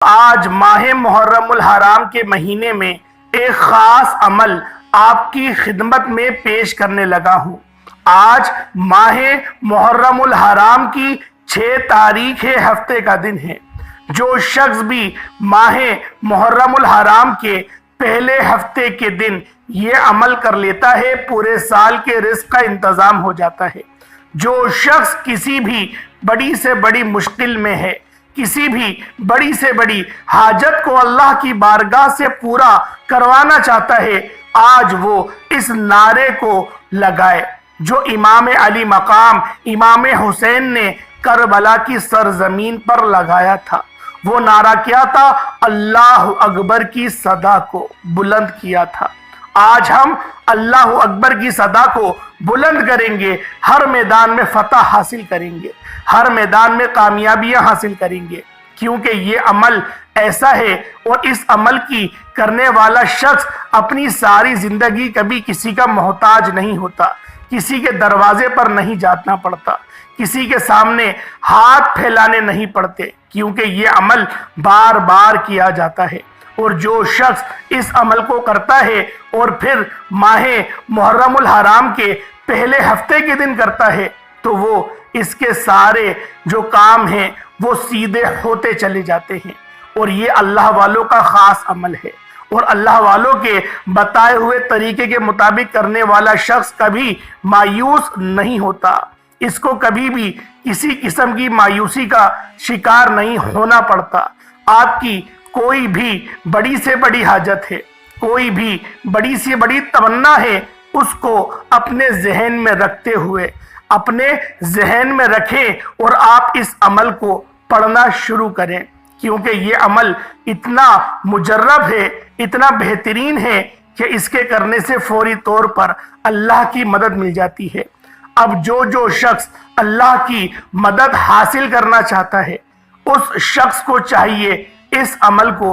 آج ماہ محرم الحرام کے مہینے میں ایک خاص عمل آپ کی خدمت میں پیش کرنے لگا ہوں۔ آج ماہ محرم الحرام کی 6 تاریخ ہفتے کا دن ہے۔ جو شخص بھی ماہ محرم الحرام کے پہلے ہفتے کے دن یہ عمل کر لیتا ہے، پورے سال کے رزق کا انتظام ہو جاتا ہے۔ جو شخص کسی بھی بڑی سے بڑی مشکل میں ہے، کسی بھی بڑی سے بڑی حاجت کو اللہ کی بارگاہ سے پورا کروانا چاہتا ہے، آج وہ اس نعرے کو لگائے جو امام علی مقام امام حسین نے کربلا کی سرزمین پر لگایا تھا۔ وہ نعرہ کیا تھا؟ اللہ اکبر کی صدا کو بلند کیا تھا۔ آج ہم اللہ اکبر کی صدا کو بلند کریں گے، ہر میدان میں فتح حاصل کریں گے، ہر میدان میں کامیابیاں حاصل کریں گے، کیونکہ یہ عمل ایسا ہے اور اس عمل کی کرنے والا شخص اپنی ساری زندگی کبھی کسی کا محتاج نہیں ہوتا، کسی کے دروازے پر نہیں جانا پڑتا، کسی کے سامنے ہاتھ پھیلانے نہیں پڑتے، کیونکہ یہ عمل بار بار کیا جاتا ہے۔ اور جو شخص اس عمل کو کرتا ہے اور پھر ماہ محرم الحرام کے پہلے ہفتے کے دن کرتا ہے، تو وہ اس کے سارے جو کام ہیں وہ سیدھے ہوتے چلے جاتے ہیں۔ اور یہ اللہ والوں کا خاص عمل ہے، اور اللہ والوں کے بتائے ہوئے طریقے کے مطابق کرنے والا شخص کبھی مایوس نہیں ہوتا، اس کو کبھی بھی کسی قسم کی مایوسی کا شکار نہیں ہونا پڑتا۔ آپ کی کوئی بھی بڑی سے بڑی حاجت ہے، کوئی بھی بڑی سے بڑی تمنا ہے، اس کو اپنے ذہن میں رکھتے ہوئے اپنے ذہن میں رکھیں اور آپ اس عمل کو پڑھنا شروع کریں، کیونکہ یہ عمل اتنا مجرب ہے، اتنا بہترین ہے کہ اس کے کرنے سے فوری طور پر اللہ کی مدد مل جاتی ہے۔ اب جو شخص اللہ کی مدد حاصل کرنا چاہتا ہے، اس شخص کو چاہیے اس عمل کو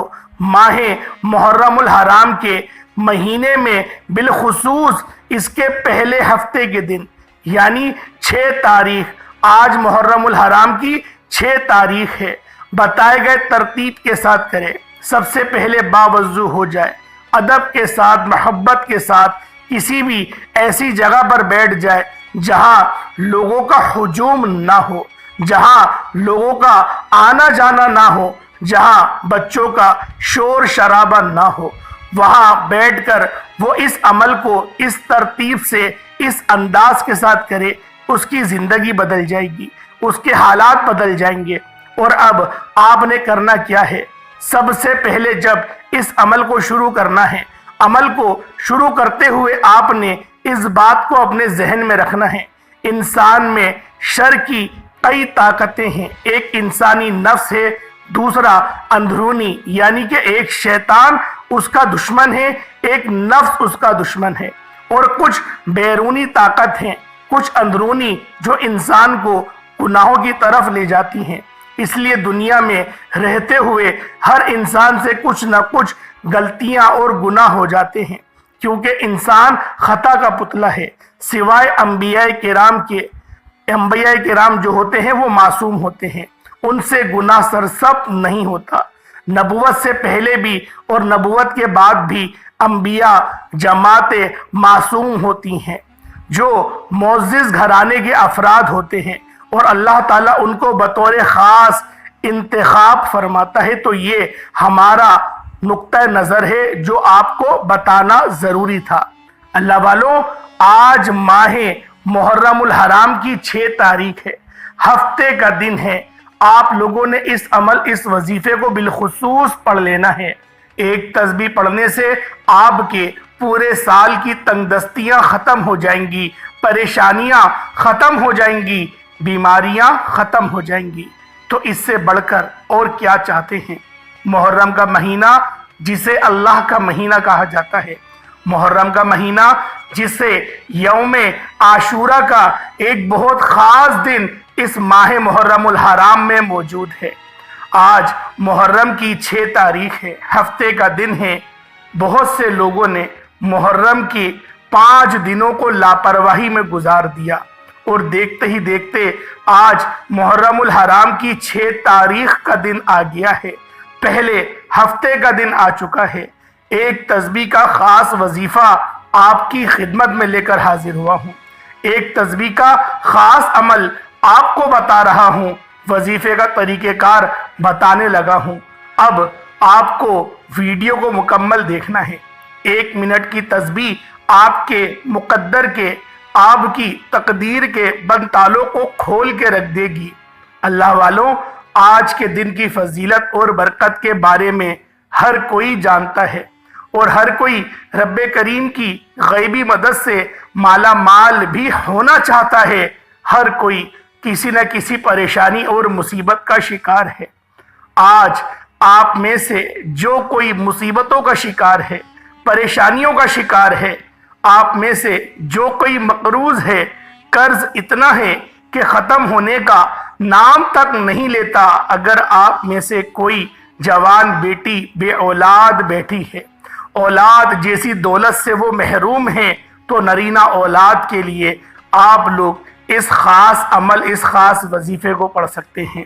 ماہ محرم الحرام کے مہینے میں بالخصوص اس کے پہلے ہفتے کے دن یعنی 6 تاریخ، آج محرم الحرام کی 6 تاریخ ہے، بتائے گئے ترتیب کے ساتھ کرے۔ سب سے پہلے باوضو ہو جائے، ادب کے ساتھ، محبت کے ساتھ کسی بھی ایسی جگہ پر بیٹھ جائے جہاں لوگوں کا ہجوم نہ ہو، جہاں لوگوں کا آنا جانا نہ ہو، جہاں بچوں کا شور شرابہ نہ ہو۔ وہاں بیٹھ کر وہ اس عمل کو اس ترتیب سے، اس انداز کے ساتھ کرے، اس کی زندگی بدل جائے گی، اس کے حالات بدل جائیں گے۔ اور اب آپ نے کرنا کیا ہے؟ سب سے پہلے جب اس عمل کو شروع کرنا ہے، عمل کو شروع کرتے ہوئے آپ نے اس بات کو اپنے ذہن میں رکھنا ہے، انسان میں شر کی کئی طاقتیں ہیں۔ ایک انسانی نفس ہے، دوسرا اندرونی یعنی کہ ایک شیطان اس کا دشمن ہے، ایک نفس اس کا دشمن ہے، اور کچھ بیرونی طاقت ہیں، کچھ اندرونی جو انسان کو گناہوں کی طرف لے جاتی ہیں۔ اس لیے دنیا میں رہتے ہوئے ہر انسان سے کچھ نہ کچھ غلطیاں اور گناہ ہو جاتے ہیں، کیونکہ انسان خطا کا پتلا ہے۔ سوائے انبیاء کرام کے، انبیاء کرام جو ہوتے ہیں وہ معصوم ہوتے ہیں، ان سے گناہ سرزد نہیں ہوتا۔ نبوت سے پہلے بھی اور نبوت کے بعد بھی انبیاء جماعتیں معصوم ہوتی ہیں، جو معزز گھرانے کے افراد ہوتے ہیں، اور اللہ تعالیٰ ان کو بطور خاص انتخاب فرماتا ہے۔ تو یہ ہمارا نقطہ نظر ہے جو آپ کو بتانا ضروری تھا۔ اللہ والوں، آج ماہ محرم الحرام کی 6 تاریخ ہے، ہفتے کا دن ہے۔ آپ لوگوں نے اس عمل، اس وظیفے کو بالخصوص پڑھ لینا ہے۔ ایک تسبیح پڑھنے سے آپ کے پورے سال کی تنگ دستیاں ختم ہو جائیں گی، پریشانیاں ختم ہو جائیں گی، بیماریاں ختم ہو جائیں گی۔ تو اس سے بڑھ کر اور کیا چاہتے ہیں؟ محرم کا مہینہ جسے اللہ کا مہینہ کہا جاتا ہے، محرم کا مہینہ جسے یوم عاشورہ کا ایک بہت خاص دن اس ماہ محرم الحرام میں موجود ہے۔ آج محرم کی 6 تاریخ ہے، ہفتے کا دن ہے۔ بہت سے لوگوں نے محرم کی 5 دنوں کو لاپرواہی میں گزار دیا، اور دیکھتے ہی دیکھتے آج محرم الحرام کی 6 تاریخ کا دن آ گیا ہے۔ پہلے ہفتے کا دن آ چکا ہے، ایک تسبیح کا خاص وظیفہ آپ کی خدمت میں لے کر حاضر ہوا ہوں، ایک تسبیح کا خاص عمل آپ کو بتا رہا ہوں، وظیفے کا طریقہ کار بتانے لگا ہوں۔ اب آپ کو ویڈیو کو مکمل دیکھنا ہے۔ 1 منٹ کی تسبیح آپ کے مقدر کے، آپ کی تقدیر کے بند تالوں کو کھول کے رکھ دے گی۔ اللہ والوں، آج کے دن کی فضیلت اور برکت کے بارے میں ہر کوئی جانتا ہے اور ہر کوئی رب کریم کی غیبی مدد سے مالا مال بھی ہونا چاہتا ہے۔ ہر کوئی کسی نہ کسی پریشانی اور مصیبت کا شکار ہے۔ آج آپ میں سے جو کوئی مصیبتوں کا شکار ہے، پریشانیوں کا شکار ہے، آپ میں سے جو کوئی مقروض ہے، قرض اتنا ہے کہ ختم ہونے کا نام تک نہیں لیتا، اگر آپ میں سے کوئی جوان بیٹی بے اولاد بیٹھی ہے، اولاد جیسی دولت سے وہ محروم ہیں، تو نرینہ اولاد کے لیے آپ لوگ اس خاص عمل، اس خاص وظیفے کو پڑھ سکتے ہیں۔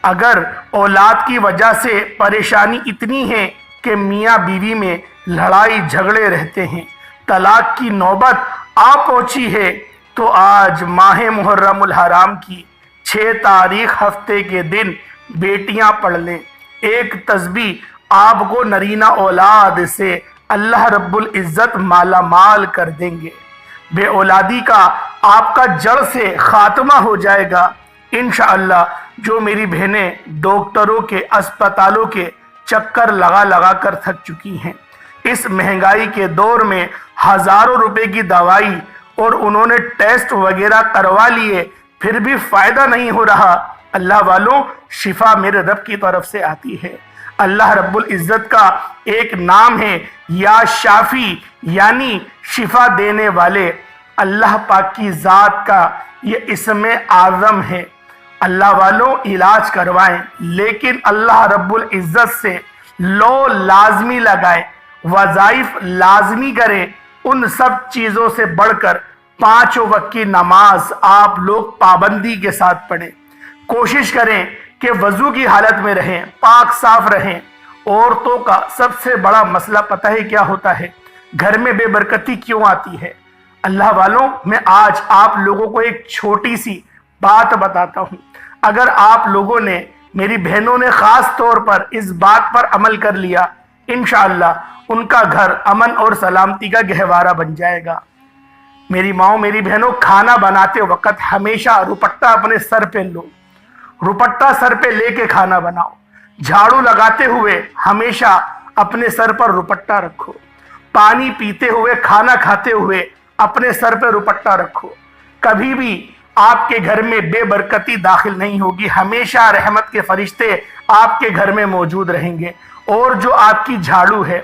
اگر اولاد کی وجہ سے پریشانی اتنی ہے کہ میاں بیوی میں لڑائی جھگڑے رہتے ہیں، طلاق کی نوبت آ پہنچی ہے، تو آج ماہ محرم الحرام کی 6 تاریخ ہفتے کے دن بیٹیاں پڑھ لیں۔ ایک تسبیح آپ کو نرینہ اولاد سے اللہ رب العزت مالا مال کر دیں گے۔ بے اولادی کا آپ کا جڑ سے خاتمہ ہو جائے گا انشاءاللہ۔ جو میری بہنیں ڈاکٹروں کے، اسپتالوں کے چکر لگا لگا کر تھک چکی ہیں، اس مہنگائی کے دور میں ہزاروں روپے کی دوائی اور انہوں نے ٹیسٹ وغیرہ کروا لیے، پھر بھی فائدہ نہیں ہو رہا، اللہ والوں، شفا میرے رب کی طرف سے آتی ہے۔ اللہ رب العزت کا ایک نام ہے یا شافی، یعنی شفا دینے والے۔ اللہ پاک کی ذات کا یہ اسم اعظم ہے۔ اللہ والوں، علاج کروائیں، لیکن اللہ رب العزت سے لو لازمی لگائیں، وظائف لازمی کریں۔ ان سب چیزوں سے بڑھ کر 5 وقت کی نماز آپ لوگ پابندی کے ساتھ پڑھیں۔ کوشش کریں کہ وضو کی حالت میں رہیں، پاک صاف رہیں۔ عورتوں کا سب سے بڑا مسئلہ پتہ ہے کیا ہوتا ہے؟ گھر میں بے برکتی کیوں آتی ہے؟ اللہ والوں، میں آج آپ لوگوں کو ایک چھوٹی سی بات بتاتا ہوں۔ اگر آپ لوگوں نے، میری بہنوں نے خاص طور پر اس بات پر عمل کر لیا، انشاءاللہ ان کا گھر امن اور سلامتی کا گہوارہ بن جائے گا۔ میری ماؤں، میری بہنوں، کھانا بناتے وقت ہمیشہ روپٹہ اپنے سر پہ لو، روپٹہ سر پہ لے کے کھانا بناؤ۔ جھاڑو لگاتے ہوئے ہمیشہ اپنے سر پر روپٹہ رکھو۔ پانی پیتے ہوئے، کھانا کھاتے ہوئے اپنے سر پہ روپٹہ رکھو۔ کبھی بھی آپ کے گھر میں بے برکتی داخل نہیں ہوگی، ہمیشہ رحمت کے فرشتے آپ کے گھر میں موجود رہیں گے۔ اور جو آپ کی جھاڑو ہے،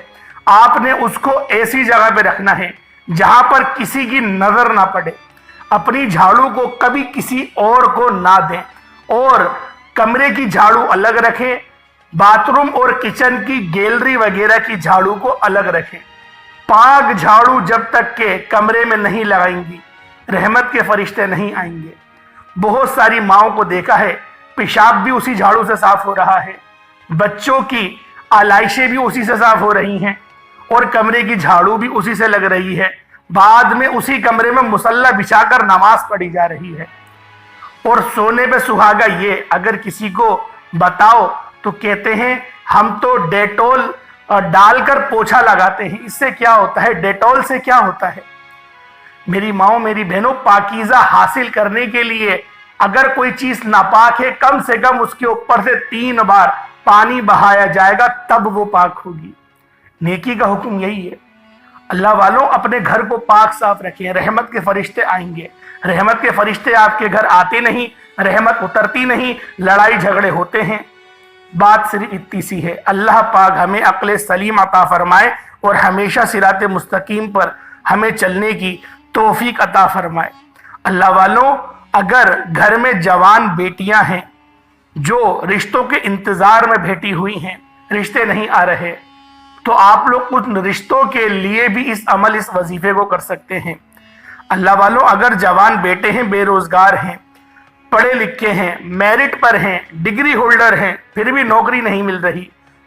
آپ نے اس کو ایسی جگہ پہ رکھنا ہے جہاں پر کسی کی نظر نہ پڑے۔ اپنی جھاڑو کو کبھی کسی اور کو نہ دیں، اور کمرے کی جھاڑو الگ رکھیں، باتھ روم اور کچن کی گیلری وغیرہ کی جھاڑو کو الگ رکھیں۔ پاک جھاڑو جب تک کہ کمرے میں نہیں لگائیں گی، رحمت کے فرشتے نہیں آئیں گے۔ بہت ساری ماؤں کو دیکھا ہے، پیشاب بھی اسی جھاڑو سے صاف ہو رہا ہے، بچوں کی آلائشیں بھی اسی سے صاف ہو رہی ہیں، اور کمرے کی جھاڑو بھی اسی سے لگ رہی ہے۔ بعد میں اسی کمرے میں مصلی بچھا کر نماز پڑھی جا رہی ہے۔ اور سونے پہ سہاگا یہ اگر کسی کو بتاؤ تو کہتے ہیں ہم تو ڈیٹول ڈال کر پوچھا لگاتے ہیں۔ اس سے کیا ہوتا ہے؟ ڈیٹول سے کیا ہوتا ہے؟ میری ماؤں، میری بہنوں، پاکیزہ حاصل کرنے کے لیے اگر کوئی چیز ناپاک ہے، کم سے کم اس کے اوپر سے 3 بار پانی بہایا جائے گا، تب وہ پاک ہوگی۔ نیکی کا حکم یہی ہے۔ اللہ والوں، اپنے گھر کو پاک صاف رکھیں، رحمت کے فرشتے آئیں گے۔ رحمت کے فرشتے آپ کے گھر آتے نہیں، رحمت اترتی نہیں، لڑائی جھگڑے ہوتے ہیں۔ بات صرف اتنی سی ہے، اللہ پاک ہمیں عقل سلیم عطا فرمائے اور ہمیشہ صراط مستقیم پر ہمیں چلنے کی توفیق عطا فرمائے۔ اللہ والوں، اگر گھر میں جوان بیٹیاں ہیں جو رشتوں کے انتظار میں بیٹھی ہوئی ہیں، رشتے نہیں آ رہے، تو آپ لوگ ان رشتوں کے لیے بھی اس عمل، اس وظیفے کو کر سکتے ہیں۔ اللہ والوں، اگر جوان بیٹے ہیں، بے روزگار ہیں، پڑھے لکھے ہیں، میرٹ پر ہیں، ڈگری ہولڈر ہیں، پھر بھی نوکری نہیں مل رہی،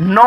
9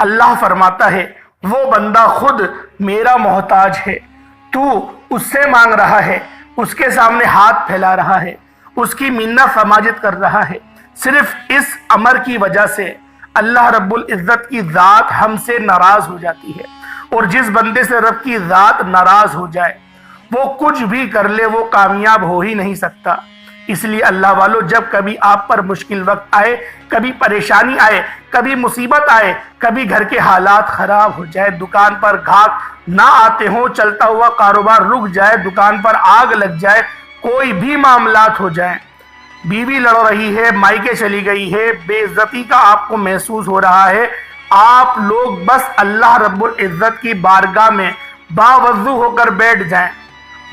اللہ فرماتا ہے وہ بندہ خود میرا محتاج ہے، تو اس سے مانگ رہا ہے، اس کے سامنے ہاتھ پھیلا رہا ہے، اس کی منت سماجت کر رہا ہے۔ صرف اس امر کی وجہ سے اللہ رب العزت کی ذات ہم سے ناراض ہو جاتی ہے، اور جس بندے سے رب کی ذات ناراض ہو جائے وہ کچھ بھی کر لے وہ کامیاب ہو ہی نہیں سکتا۔ اس لیے اللہ والو، جب کبھی آپ پر مشکل وقت آئے، کبھی پریشانی آئے، کبھی مصیبت آئے، کبھی گھر کے حالات خراب ہو جائے، دکان پر گھاٹ نہ آتے ہوں، چلتا ہوا کاروبار رک جائے، دکان پر آگ لگ جائے، کوئی بھی معاملات ہو جائیں، بیوی لڑ رہی ہے، مائکے چلی گئی ہے، بے عزتی کا آپ کو محسوس ہو رہا ہے، آپ لوگ بس اللہ رب العزت کی بارگاہ میں باوضو ہو کر بیٹھ جائیں،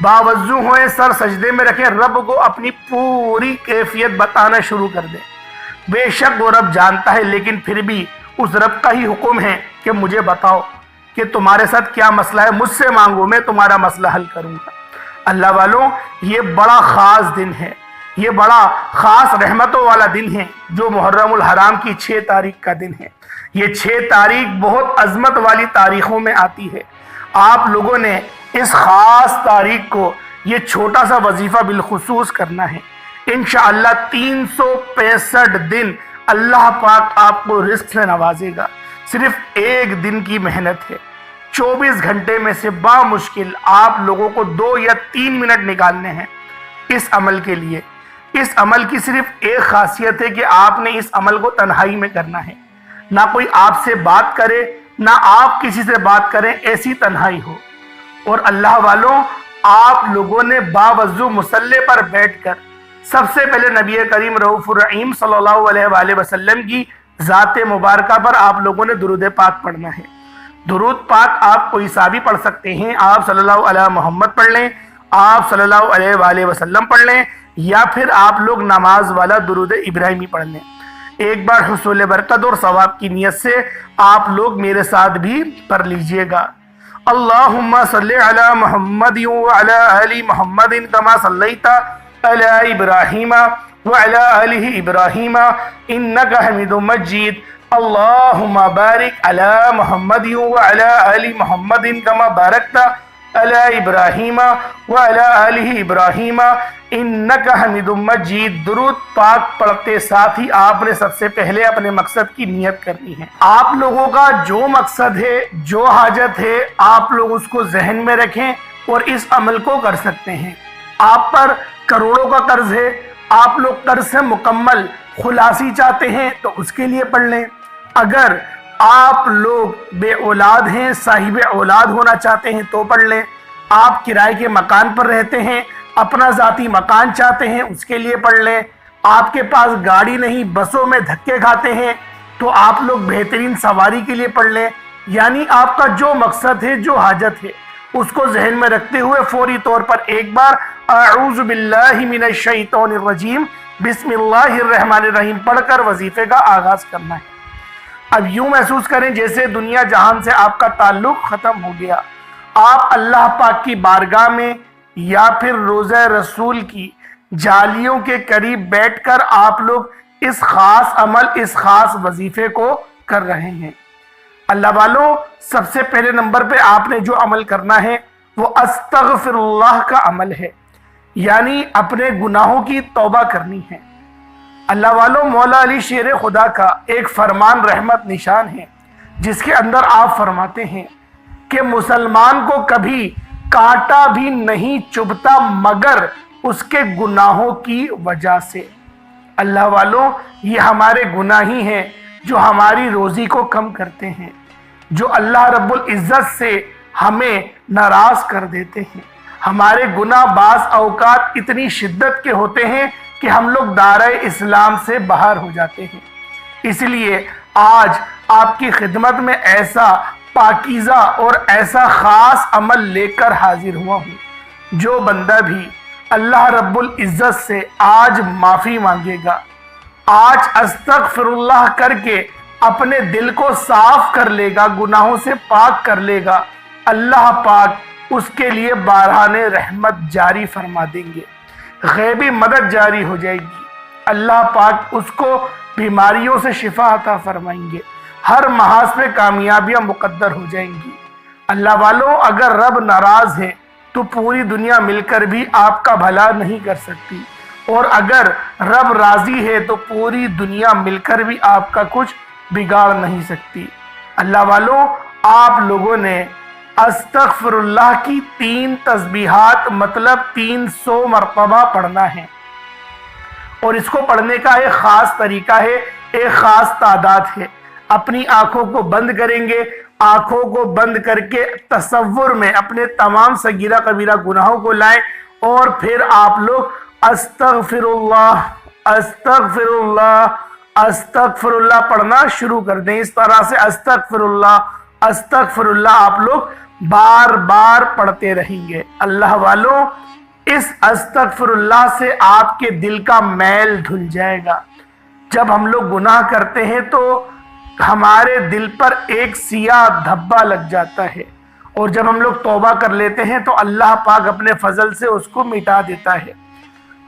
باوضو ہوئے، سر سجدے میں رکھیں، رب کو اپنی پوری کیفیت بتانا شروع کر دیں۔ بے شک وہ رب جانتا ہے، لیکن پھر بھی اس رب کا ہی حکم ہے کہ مجھے بتاؤ کہ تمہارے ساتھ کیا مسئلہ ہے، مجھ سے مانگو، میں تمہارا مسئلہ حل کروں گا۔ اللہ والوں، یہ بڑا خاص دن ہے، یہ بڑا خاص رحمتوں والا دن ہے جو محرم الحرام کی 6 تاریخ کا دن ہے۔ یہ 6 تاریخ بہت عظمت والی تاریخوں میں آتی ہے۔ آپ لوگوں نے اس خاص تاریخ کو یہ چھوٹا سا وظیفہ بالخصوص کرنا ہے۔ انشاءاللہ 365 دن اللہ پاک آپ کو رزق سے نوازے گا۔ صرف ایک دن کی محنت ہے، 24 گھنٹے میں سے بامشکل آپ لوگوں کو 2 یا 3 منٹ نکالنے ہیں اس عمل کے لیے۔ اس عمل کی صرف ایک خاصیت ہے کہ آپ نے اس عمل کو تنہائی میں کرنا ہے، نہ کوئی آپ سے بات کرے، نہ آپ کسی سے بات کریں، ایسی تنہائی ہو۔ اور اللہ والوں، آپ لوگوں نے باوضو مصلی پر بیٹھ کر سب سے پہلے نبی کریم رؤوف الرحیم صلی اللہ علیہ وآلہ وسلم کی ذات مبارکہ پر آپ لوگوں نے درود پاک پڑھنا ہے۔ درود پاک آپ کوئی سا بھی پڑھ سکتے ہیں، آپ صلی اللہ علیہ محمد پڑھ لیں، آپ صلی اللہ علیہ وآلہ وسلم پڑھ لیں، یا پھر آپ لوگ نماز والا درود ابراہیمی پڑھ لیں۔ ایک بار حصول برکت اور ثواب کی نیت سے آپ لوگ میرے ساتھ بھی پڑھ لیجئے گا۔ اللہم صلی علی محمد وعلی آل محمد کما صلیت علی ابراہیم وعلی آل ابراہیم انک حمید مجید۔ اللہم بارک علی محمد وعلی آل محمد کما بارکت علی ابراہیم وعلی آل ابراہیم انک حمید مجید۔ درود پاک پڑھتے ساتھ ہی آپ نے سب سے پہلے اپنے مقصد کی نیت کرنی ہے۔ آپ لوگوں کا جو مقصد ہے، جو حاجت ہے، آپ لوگ اس کو ذہن میں رکھیں اور اس عمل کو کر سکتے ہیں۔ آپ پر کروڑوں کا قرض ہے، آپ لوگ قرض سے مکمل خلاصی چاہتے ہیں تو اس کے لیے پڑھ لیں۔ اگر آپ لوگ بے اولاد ہیں، صاحب اولاد ہونا چاہتے ہیں تو پڑھ لیں۔ آپ کرائے کے مکان پر رہتے ہیں، اپنا ذاتی مکان چاہتے ہیں، اس کے لیے پڑھ لیں۔ آپ کے پاس گاڑی نہیں، بسوں میں دھکے کھاتے ہیں تو آپ لوگ بہترین سواری کے لیے پڑھ لیں۔ یعنی آپ کا جو مقصد ہے، جو حاجت ہے، اس کو ذہن میں رکھتے ہوئے فوری طور پر ایک بار اعوذ باللہ من الشیطان الرجیم بسم اللہ الرحمن الرحیم پڑھ کر وظیفے کا آغاز کرنا ہے۔ اب یوں محسوس کریں جیسے دنیا جہان سے آپ کا تعلق ختم ہو گیا۔ آپ اللہ پاک کی بارگاہ میں یا پھر روضہ رسول کی جالیوں کے قریب بیٹھ کر آپ لوگ اس خاص عمل، اس خاص وظیفے کو کر رہے ہیں۔ اللہ والوں، سب سے پہلے نمبر پہ آپ نے جو عمل کرنا ہے وہ استغفر اللہ کا عمل ہے، یعنی اپنے گناہوں کی توبہ کرنی ہے۔ اللہ والوں، مولا علی شیر خدا کا ایک فرمان رحمت نشان ہے جس کے اندر آپ فرماتے ہیں کہ مسلمان کو کبھی کانٹا بھی نہیں چبھتا مگر اس کے گناہوں کی وجہ سے۔ اللہ والوں، یہ ہمارے گناہ ہی ہیں جو ہماری روزی کو کم کرتے ہیں، جو اللہ رب العزت سے ہمیں ناراض کر دیتے ہیں۔ ہمارے گناہ بعض اوقات اتنی شدت کے ہوتے ہیں کہ ہم لوگ دائرہ اسلام سے باہر ہو جاتے ہیں۔ اس لیے آج آپ کی خدمت میں ایسا پاکیزہ اور ایسا خاص عمل لے کر حاضر ہوا ہوں۔ جو بندہ بھی اللہ رب العزت سے آج معافی مانگے گا، آج استغفر اللہ کر کے اپنے دل کو صاف کر لے گا، گناہوں سے پاک کر لے گا، اللہ پاک اس کے لیے بارہان رحمت جاری فرما دیں گے، غیبی مدد جاری ہو جائے گی۔ اللہ پاک اس کو بیماریوں سے شفا عطا فرمائیں گے، ہر محاذ پہ کامیابیاں مقدر ہو جائیں گی۔ اللہ والوں، اگر رب ناراض ہے تو پوری دنیا مل کر بھی آپ کا بھلا نہیں کر سکتی، اور اگر رب راضی ہے تو پوری دنیا مل کر بھی آپ کا کچھ بگاڑ نہیں سکتی۔ اللہ والوں، آپ لوگوں نے استغفر اللہ کی 3 تسبیحات مطلب 300 مرتبہ پڑھنا ہے، اور اس کو پڑھنے کا ایک خاص طریقہ ہے، ایک خاص تعداد ہے۔ اپنی آنکھوں کو بند کریں گے، آنکھوں کو بند کر کے تصور میں اپنے تمام صغیرہ کبیرہ گناہوں کو لائیں، اور پھر آپ لوگ استغفر اللہ استغفر اللہ استغفر اللہ پڑھنا شروع کر دیں۔ اس طرح سے استغفر اللہ آپ لوگ بار بار پڑھتے رہیں گے۔ اللہ والوں، اس استغفر اللہ سے آپ کے دل کا میل دھل جائے گا۔ جب ہم لوگ گناہ کرتے ہیں تو ہمارے دل پر ایک سیاہ دھبا لگ جاتا ہے، اور جب ہم لوگ توبہ کر لیتے ہیں تو اللہ پاک اپنے فضل سے اس کو مٹا دیتا ہے۔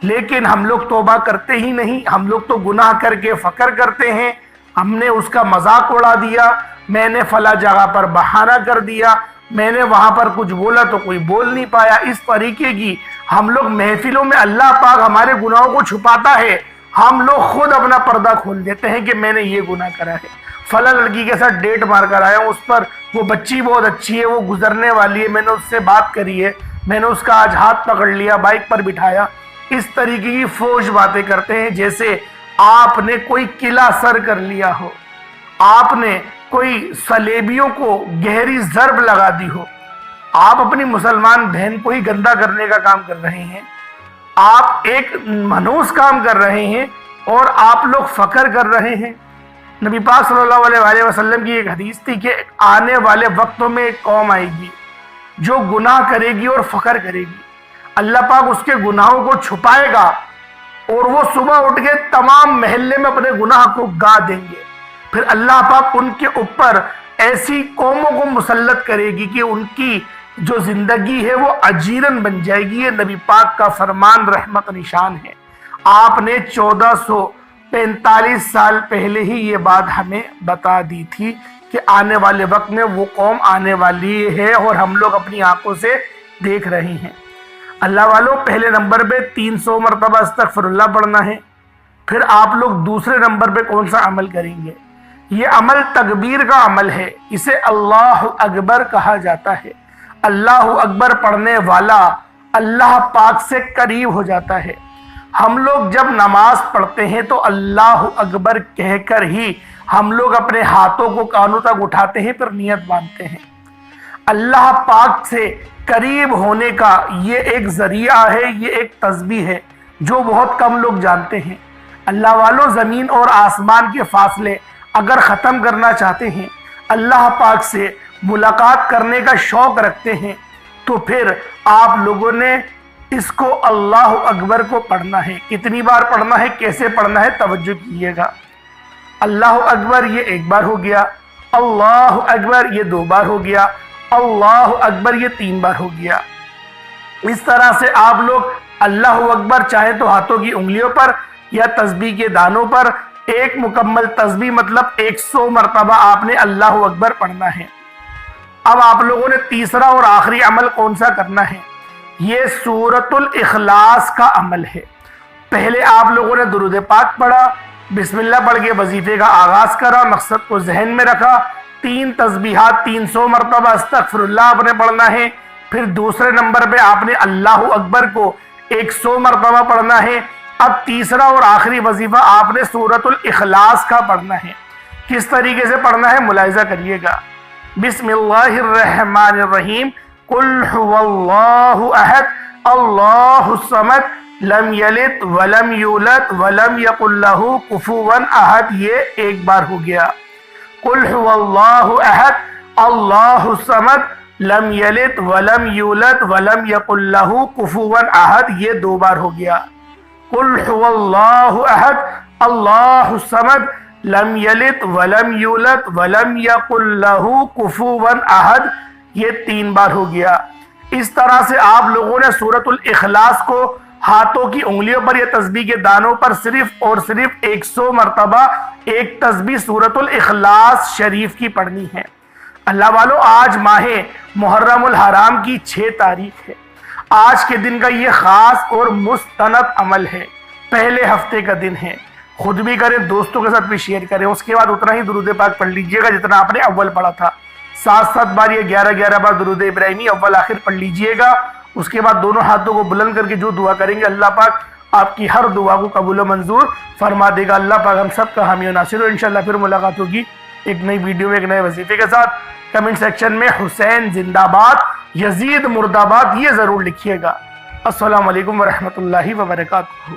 لیکن ہم لوگ توبہ کرتے ہی نہیں، ہم لوگ تو گناہ کر کے فخر کرتے ہیں، ہم نے اس کا مذاق اڑا دیا، میں نے فلاں جگہ پر بہانہ کر دیا، میں نے وہاں پر کچھ بولا تو کوئی بول نہیں پایا۔ اس طریقے کی ہم لوگ محفلوں میں اللہ پاک ہمارے گناہوں کو چھپاتا ہے، ہم لوگ خود اپنا پردہ کھول دیتے ہیں کہ میں نے یہ گناہ کرا ہے، فلاں لڑکی کے ساتھ ڈیٹ مار کر آیا ہوں، اس پر وہ بچی بہت اچھی ہے، وہ گزرنے والی ہے، میں نے اس سے بات کری ہے، میں نے اس کا آج ہاتھ پکڑ لیا، بائک پر بٹھایا۔ اس طریقے کی فوش باتیں کرتے ہیں، جیسے آپ نے کوئی قلعہ سر کر لیا ہو، آپ نے کوئی صلیبیوں کو گہری ضرب لگا دی ہو، آپ اپنی مسلمان بہن کو ہی گندا کرنے کا کام کر رہے ہیں، آپ ایک منحوس کام کر رہے ہیں، اور آپ لوگ فخر کر رہے ہیں۔ نبی پاک صلی اللہ علیہ وآلہ وسلم کی ایک حدیث تھی کہ آنے والے وقتوں میں ایک قوم آئے گی جو گناہ کرے گی اور فخر کرے گی، اللہ پاک اس کے گناہوں کو چھپائے گا، اور وہ صبح اٹھ کے تمام محلے میں اپنے گناہ کو گا دیں گے۔ پھر اللہ پاک ان کے اوپر ایسی قوموں کو مسلط کرے گی کہ ان کی جو زندگی ہے وہ اجیرن بن جائے گی۔ یہ نبی پاک کا فرمان رحمت نشان ہے۔ آپ نے 1445 سال پہلے ہی یہ بات ہمیں بتا دی تھی کہ آنے والے وقت میں وہ قوم آنے والی ہے، اور ہم لوگ اپنی آنکھوں سے دیکھ رہے ہیں۔ اللہ والوں، پہلے نمبر پہ 300 مرتبہ استغفر اللہ پڑھنا ہے۔ پھر آپ لوگ دوسرے نمبر پہ کون سا عمل کریں گے؟ یہ عمل تکبیر کا عمل ہے، اسے اللہ اکبر کہا جاتا ہے۔ اللہ اکبر پڑھنے والا اللہ پاک سے قریب ہو جاتا ہے۔ ہم لوگ جب نماز پڑھتے ہیں تو اللہ اکبر کہہ کر ہی ہم لوگ اپنے ہاتھوں کو کانوں تک اٹھاتے ہیں، پھر نیت باندھتے ہیں۔ اللہ پاک سے قریب ہونے کا یہ ایک ذریعہ ہے، یہ ایک تسبیح ہے جو بہت کم لوگ جانتے ہیں۔ اللہ والوں، زمین اور آسمان کے فاصلے اگر ختم کرنا چاہتے ہیں، اللہ پاک سے ملاقات کرنے کا شوق رکھتے ہیں، تو پھر آپ لوگوں نے اس کو اللہ اکبر کو پڑھنا ہے۔ کتنی بار پڑھنا ہے، کیسے پڑھنا ہے، توجہ کیجیے گا۔ اللہ اکبر یہ 1 بار ہو گیا، اللہ اکبر یہ 2 بار ہو گیا، اللہ اکبر یہ 3 بار ہو گیا۔ اس طرح سے آپ لوگ اللہ اکبر چاہے تو ہاتھوں کی انگلیوں پر یا تسبیح کے دانوں پر ایک مکمل تسبیح مطلب 100 مرتبہ آپ نے اللہ اکبر پڑھنا ہے۔ اب آپ لوگوں نے تیسرا اور آخری عمل کون سا کرنا ہے؟ یہ سورۃ الاخلاص کا عمل ہے۔ پہلے آپ لوگوں نے درود پاک پڑھا، بسم اللہ پڑھ کے وظیفے کا آغاز کرا، مقصد کو ذہن میں رکھا، 3 تسبیحات 300 مرتبہ استغفر اللہ آپ نے پڑھنا ہے۔ پھر دوسرے نمبر پہ آپ نے اللہ اکبر کو 100 مرتبہ پڑھنا ہے۔ اب تیسرا اور آخری وظیفہ آپ نے سورۃ الاخلاص کا پڑھنا ہے۔ کس طریقے سے پڑھنا ہے ملاحظہ کریے گا۔ بسم اللہ الرحمن الرحیم، قل هو اللہ احد اللہ الصمد لم یلد ولم یولد ولم یکن لہ کفوا احد، یہ 1 بار ہو گیا۔ قل هو اللہ احد اللہ الصمد لم یلد ولم یولد ولم یکن لہ کفوا احد، یہ 2 بار ہو گیا۔ قل هو اللہ احد اللہ الصمد لم یلد ولم یولد ولم یکن لہ کفوا احد، یہ 3 بار ہو گیا۔ اس طرح سے آپ لوگوں نے سورۃ الاخلاص کو ہاتھوں کی انگلیوں پر یا تسبیح کے دانوں پر صرف اور صرف 100 مرتبہ ایک تسبیح سورۃ الاخلاص شریف کی پڑھنی ہے۔ اللہ والو، آج ماہ محرم الحرام کی 6 تاریخ ہے۔ آج کے دن کا یہ خاص اور مستند عمل ہے، پہلے ہفتے کا دن ہے۔ خود بھی کریں، دوستوں کے ساتھ بھی شیئر کریں، اس کے بعد اتنا ہی درود پاک پڑھ لیجئے گا جتنا آپ نے اول پڑھا تھا۔ 7 بار یا 11 بار درود ابراہیمی اول آخر پڑھ لیجئے گا۔ اس کے بعد دونوں ہاتھوں کو بلند کر کے جو دعا کریں گے، اللہ پاک آپ کی ہر دعا کو قبول و منظور فرما دے گا۔ اللہ پاک ہم سب کا حامی و ناصر ہو۔ انشاءاللہ پھر ملاقات ہوگی ایک نئی ویڈیو میں ایک نئے وظیفے کے ساتھ۔ کمنٹ سیکشن میں حسین زندہ باد، یزید مرد آباد یہ ضرور لکھیے گا۔ السلام علیکم ورحمۃ اللہ وبرکاتہ۔